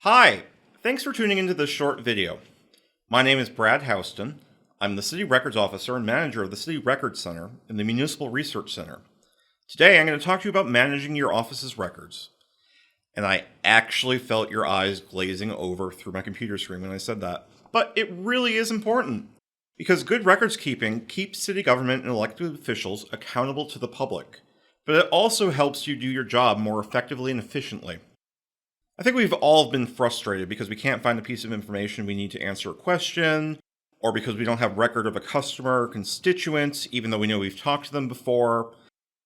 Hi, thanks for tuning into this short video. My name is Brad Houston. I'm the City Records Officer and Manager of the City Records Center in the Municipal Research Center. Today I'm going to talk to you about managing your office's records. And I actually felt your eyes glazing over through my computer screen when I said that. But it really is important, because good records keeping keeps city government and elected officials accountable to the public. But it also helps you do your job more effectively and efficiently. I think we've all been frustrated because we can't find a piece of information we need to answer a question, or because we don't have record of a customer or constituent, even though we know we've talked to them before.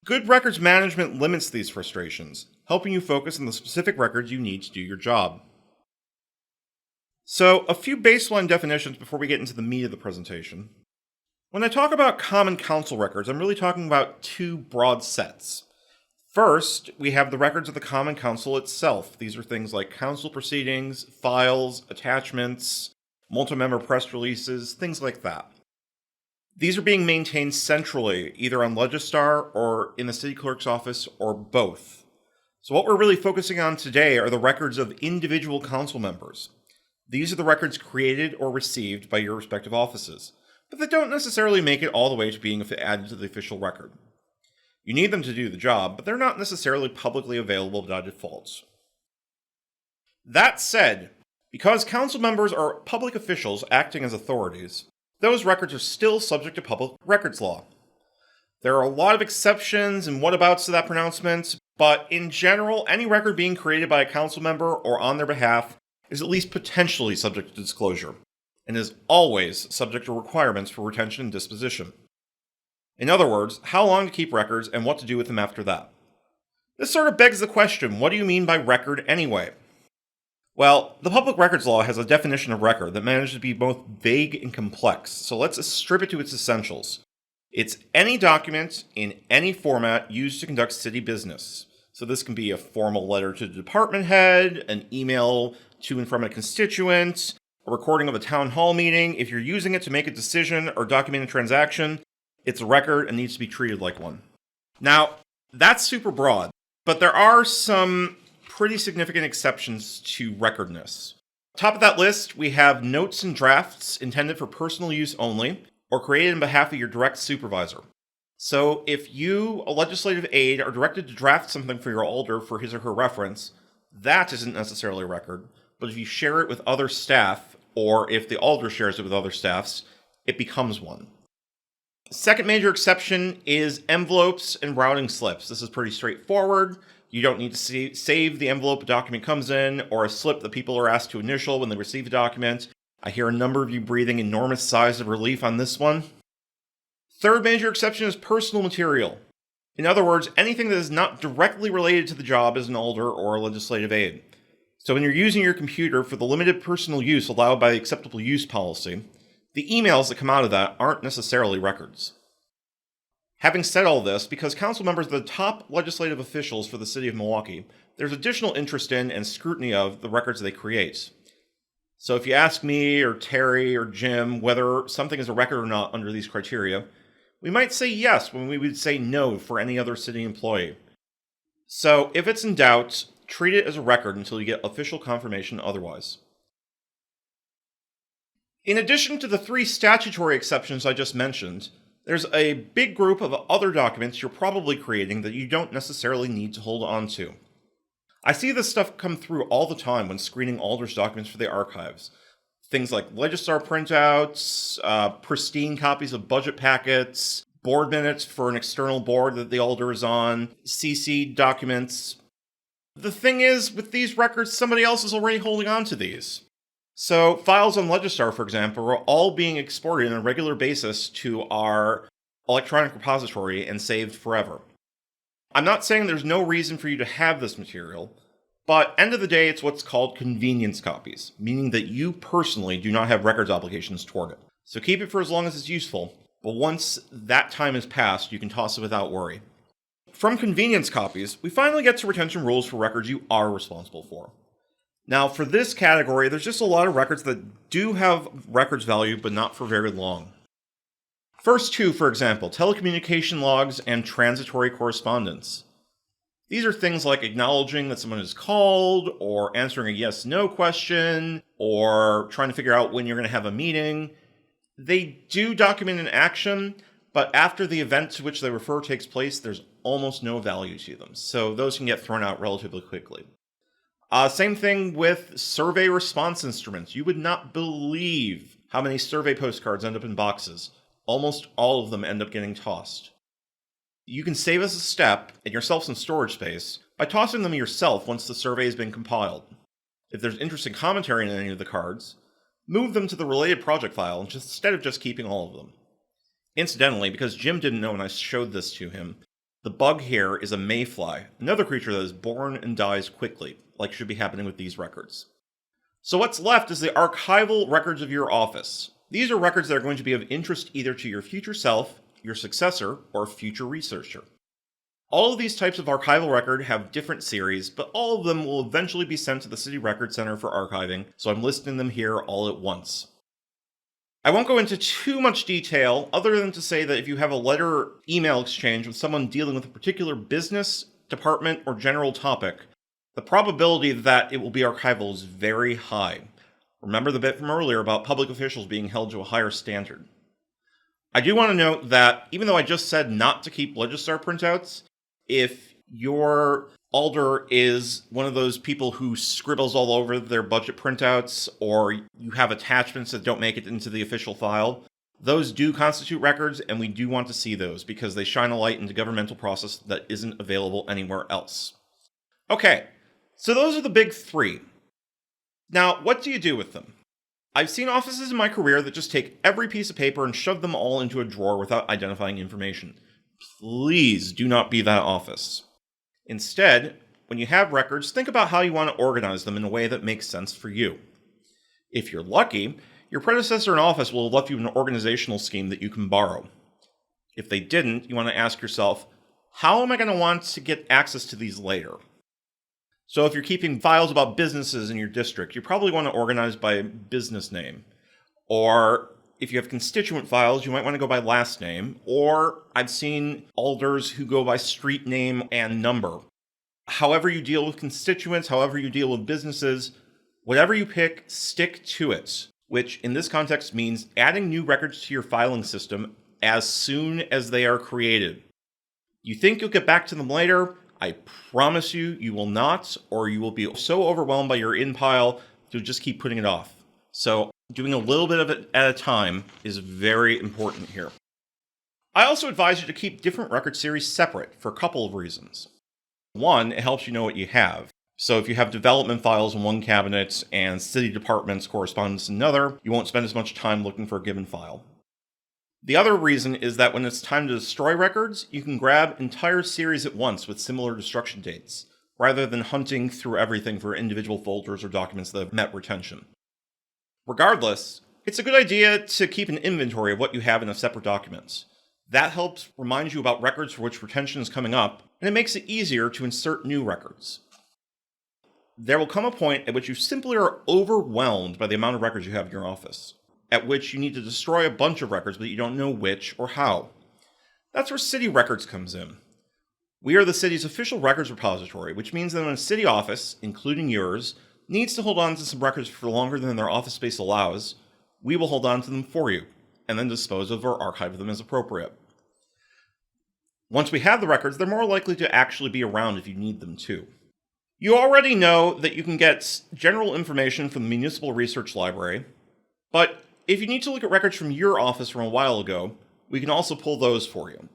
Good records management limits these frustrations, helping you focus on the specific records you need to do your job. So, a few baseline definitions before we get into the meat of the presentation. When I talk about Common Council records, I'm really talking about two broad sets. First, we have the records of the Common Council itself. These are things like council proceedings, files, attachments, multi-member press releases, things like that. These are being maintained centrally, either on Legistar or in the city clerk's office, or both. So what we're really focusing on today are the records of individual council members. These are the records created or received by your respective offices, but they don't necessarily make it all the way to being added to the official record. You need them to do the job, but they're not necessarily publicly available by default. That said, because council members are public officials acting as authorities, those records are still subject to public records law. There are a lot of exceptions and whatabouts to that pronouncement, but in general, any record being created by a council member or on their behalf is at least potentially subject to disclosure, and is always subject to requirements for retention and disposition. In other words, how long to keep records and what to do with them after that. This sort of begs the question, what do you mean by record anyway? Well, the public records law has a definition of record that manages to be both vague and complex, so let's strip it to its essentials. It's any document in any format used to conduct city business. So this can be a formal letter to the department head, an email to and from a constituent, a recording of a town hall meeting. If you're using it to make a decision or document a transaction, it's a record and needs to be treated like one. Now, that's super broad, but there are some pretty significant exceptions to recordness. Top of that list, we have notes and drafts intended for personal use only, or created on behalf of your direct supervisor. So if you, a legislative aide, are directed to draft something for your alder for his or her reference, that isn't necessarily a record, but if you share it with other staff, or if the alder shares it with other staffs, it becomes one. Second major exception is envelopes and routing slips. This is pretty straightforward. You don't need to save the envelope a document comes in, or a slip that people are asked to initial when they receive a document. I hear a number of you breathing enormous sighs of relief on this one. Third major exception is personal material. In other words, anything that is not directly related to the job as an alder or a legislative aide. So when you're using your computer for the limited personal use allowed by the acceptable use policy, the emails that come out of that aren't necessarily records. Having said all this, because council members are the top legislative officials for the city of Milwaukee, there's additional interest in and scrutiny of the records they create. So if you ask me or Terry or Jim whether something is a record or not under these criteria, we might say yes when we would say no for any other city employee. So if it's in doubt, treat it as a record until you get official confirmation otherwise. In addition to the three statutory exceptions I just mentioned, there's a big group of other documents you're probably creating that you don't necessarily need to hold on to. I see this stuff come through all the time when screening alders documents for the archives. Things like Legistar printouts, pristine copies of budget packets, board minutes for an external board that the alder is on, CC documents. The thing is, with these records, somebody else is already holding on to these. So files on Legistar, for example, are all being exported on a regular basis to our electronic repository and saved forever. I'm not saying there's no reason for you to have this material, but end of the day, it's what's called convenience copies, meaning that you personally do not have records obligations toward it. So keep it for as long as it's useful, but once that time has passed, you can toss it without worry. From convenience copies, we finally get to retention rules for records you are responsible for. Now, for this category, there's just a lot of records that do have records value, but not for very long. First two, for example, telecommunication logs and transitory correspondence. These are things like acknowledging that someone is called, or answering a yes-no question, or trying to figure out when you're going to have a meeting. They do document an action, but after the event to which they refer takes place, there's almost no value to them. So those can get thrown out relatively quickly. Same thing with survey response instruments. You would not believe how many survey postcards end up in boxes. Almost all of them end up getting tossed. You can save us a step and yourself some storage space by tossing them yourself once the survey has been compiled. If there's interesting commentary in any of the cards, move them to the related project file instead of just keeping all of them. Incidentally, because Jim didn't know when I showed this to him, the bug here is a mayfly, another creature that is born and dies quickly, like should be happening with these records. So what's left is the archival records of your office. These are records that are going to be of interest either to your future self, your successor, or future researcher. All of these types of archival record have different series, but all of them will eventually be sent to the City Record Center for archiving, so I'm listing them here all at once. I won't go into too much detail, other than to say that if you have a letter email exchange with someone dealing with a particular business, department, or general topic, the probability that it will be archival is very high. Remember the bit from earlier about public officials being held to a higher standard. I do want to note that even though I just said not to keep Legistar printouts, if your alder is one of those people who scribbles all over their budget printouts, or you have attachments that don't make it into the official file, those do constitute records, and we do want to see those because they shine a light into governmental process that isn't available anywhere else. Okay, so those are the big three. Now, what do you do with them? I've seen offices in my career that just take every piece of paper and shove them all into a drawer without identifying information. Please do not be that office. Instead, when you have records, think about how you want to organize them in a way that makes sense for you. If you're lucky, your predecessor in office will have left you an organizational scheme that you can borrow. If they didn't, you want to ask yourself, how am I going to want to get access to these later? So if you're keeping files about businesses in your district, you probably want to organize by business name. Or if you have constituent files, you might want to go by last name. Or I've seen alders who go by street name and number. However you deal with constituents, however you deal with businesses, whatever you pick, stick to it. Which in this context means adding new records to your filing system as soon as they are created. You think you'll get back to them later? I promise you, you will not, or you will be so overwhelmed by your in-pile, you'll just keep putting it off. So doing a little bit of it at a time is very important here. I also advise you to keep different record series separate for a couple of reasons. One, it helps you know what you have. So if you have development files in one cabinet and city departments correspondence in another, you won't spend as much time looking for a given file. The other reason is that when it's time to destroy records, you can grab entire series at once with similar destruction dates, rather than hunting through everything for individual folders or documents that have met retention. Regardless, it's a good idea to keep an inventory of what you have in a separate document. That helps remind you about records for which retention is coming up, and it makes it easier to insert new records. There will come a point at which you simply are overwhelmed by the amount of records you have in your office, at which you need to destroy a bunch of records, but you don't know which or how. That's where City Records comes in. We are the city's official records repository, which means that when a city office, including yours, needs to hold on to some records for longer than their office space allows, we will hold on to them for you, and then dispose of or archive them as appropriate. Once we have the records, they're more likely to actually be around if you need them too. You already know that you can get general information from the Municipal Research Library, but if you need to look at records from your office from a while ago, we can also pull those for you.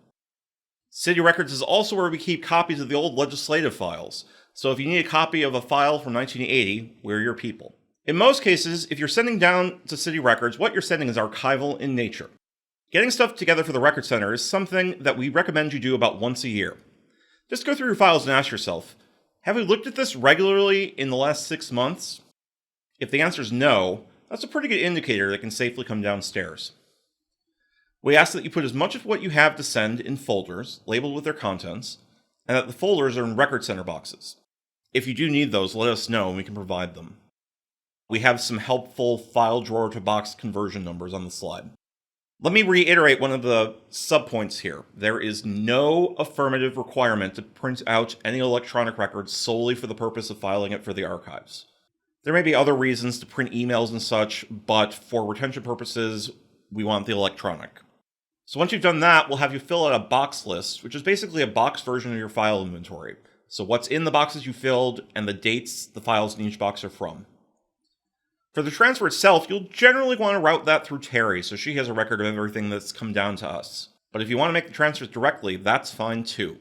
City Records is also where we keep copies of the old legislative files, so if you need a copy of a file from 1980, we're your people. In most cases, if you're sending down to City Records, what you're sending is archival in nature. Getting stuff together for the Record Center is something that we recommend you do about once a year. Just go through your files and ask yourself, have we looked at this regularly in the last 6 months? If the answer is no, that's a pretty good indicator that can safely come downstairs. We ask that you put as much of what you have to send in folders, labeled with their contents, and that the folders are in Record Center boxes. If you do need those, let us know and we can provide them. We have some helpful file drawer to box conversion numbers on the slide. Let me reiterate one of the subpoints here. There is no affirmative requirement to print out any electronic record solely for the purpose of filing it for the archives. There may be other reasons to print emails and such, but for retention purposes, we want the electronic. So once you've done that, we'll have you fill out a box list, which is basically a box version of your file inventory. So what's in the boxes you filled and the dates the files in each box are from. For the transfer itself, you'll generally want to route that through Terry, so she has a record of everything that's come down to us. But if you want to make the transfers directly, that's fine too.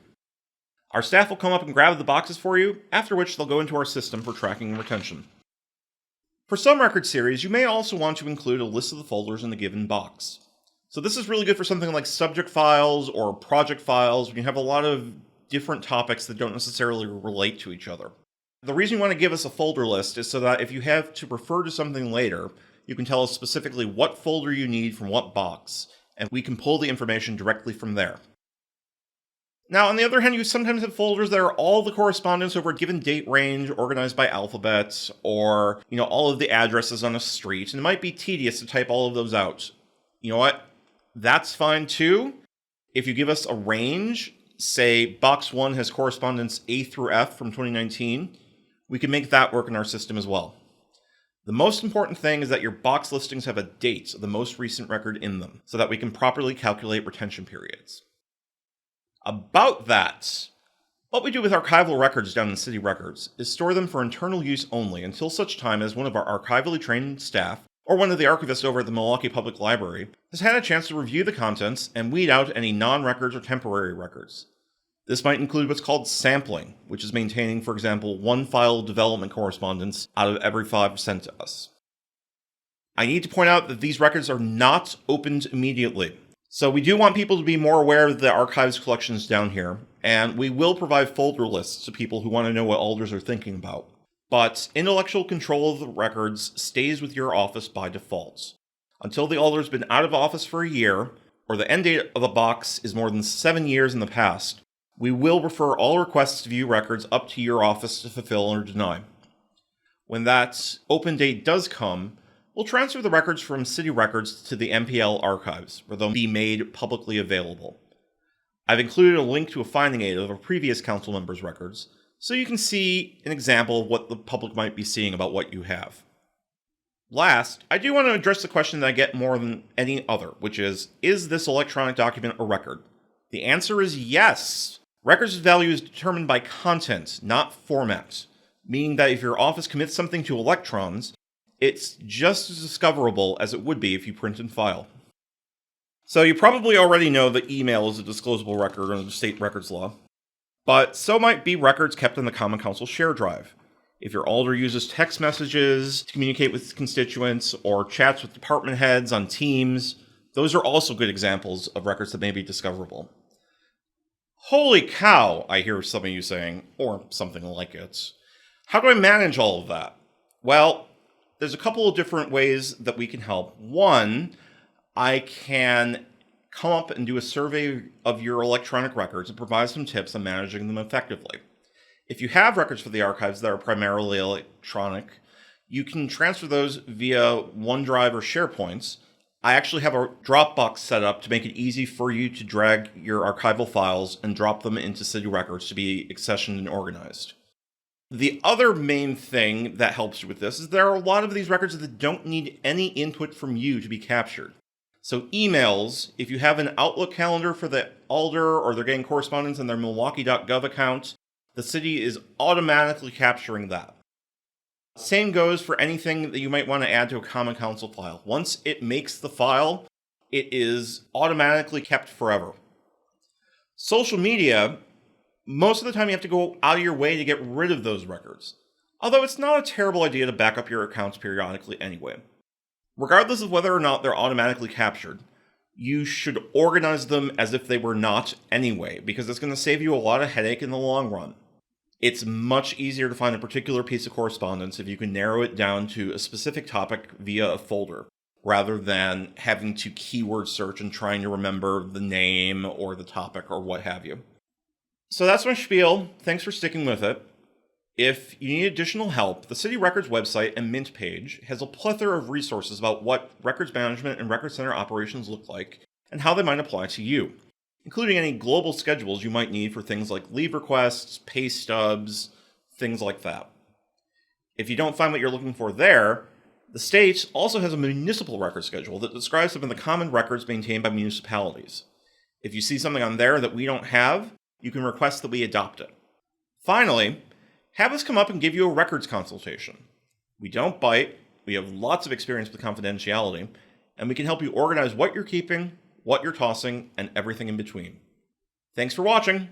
Our staff will come up and grab the boxes for you, after which they'll go into our system for tracking and retention. For some record series, you may also want to include a list of the folders in the given box. So this is really good for something like subject files or project files when you have a lot of different topics that don't necessarily relate to each other. The reason you want to give us a folder list is so that if you have to refer to something later, you can tell us specifically what folder you need from what box, and we can pull the information directly from there. Now, on the other hand, you sometimes have folders that are all the correspondence over a given date range organized by alphabet, or, all of the addresses on a street, and it might be tedious to type all of those out. You know what? That's fine too. If you give us a range, say box 1 has correspondence A through F from 2019, we can make that work in our system as well. The most important thing is that your box listings have a date of the most recent record in them, so that we can properly calculate retention periods. About that, what we do with archival records down in City Records is store them for internal use only until such time as one of our archivally trained staff, or one of the archivists over at the Milwaukee Public Library, has had a chance to review the contents and weed out any non-records or temporary records. This might include what's called sampling, which is maintaining, for example, one file development correspondence out of every 5 sent to us. I need to point out that these records are not opened immediately. So we do want people to be more aware of the archives collections down here, and we will provide folder lists to people who want to know what alders are thinking about. But intellectual control of the records stays with your office by default. Until the alder's been out of office for a year, or the end date of a box is more than 7 years in the past, we will refer all requests to view records up to your office to fulfill or deny. When that open date does come, we'll transfer the records from City Records to the MPL archives, where they'll be made publicly available. I've included a link to a finding aid of a previous council member's records, so you can see an example of what the public might be seeing about what you have. Last, I do want to address the question that I get more than any other, which is this electronic document a record? The answer is yes. Records value is determined by content, not format, meaning that if your office commits something to electrons, it's just as discoverable as it would be if you print and file. So you probably already know that email is a disclosable record under the state records law, but so might be records kept in the Common Council share drive. If your alder uses text messages to communicate with constituents or chats with department heads on Teams, those are also good examples of records that may be discoverable. Holy cow, I hear some of you saying, or something like it. How do I manage all of that? Well, there's a couple of different ways that we can help. One, I can come up and do a survey of your electronic records and provide some tips on managing them effectively. If you have records for the archives that are primarily electronic, you can transfer those via OneDrive or SharePoint. I actually have a Dropbox set up to make it easy for you to drag your archival files and drop them into City Records to be accessioned and organized. The other main thing that helps you with this is there are a lot of these records that don't need any input from you to be captured. So emails, if you have an Outlook calendar for the alder or they're getting correspondence in their Milwaukee.gov account, the city is automatically capturing that. Same goes for anything that you might want to add to a Common Council file. Once it makes the file, it is automatically kept forever. Social media, most of the time you have to go out of your way to get rid of those records. Although it's not a terrible idea to back up your accounts periodically anyway. Regardless of whether or not they're automatically captured, you should organize them as if they were not anyway, because it's going to save you a lot of headache in the long run. It's much easier to find a particular piece of correspondence if you can narrow it down to a specific topic via a folder, rather than having to keyword search and trying to remember the name or the topic or what have you. So that's my spiel. Thanks for sticking with it. If you need additional help, the City Records website and Mint page has a plethora of resources about what records management and record center operations look like and how they might apply to you, including any global schedules you might need for things like leave requests, pay stubs, things like that. If you don't find what you're looking for there, the state also has a municipal record schedule that describes some of the common records maintained by municipalities. If you see something on there that we don't have, you can request that we adopt it. Finally, have us come up and give you a records consultation. We don't bite, we have lots of experience with confidentiality, and we can help you organize what you're keeping, what you're tossing, and everything in between. Thanks for watching!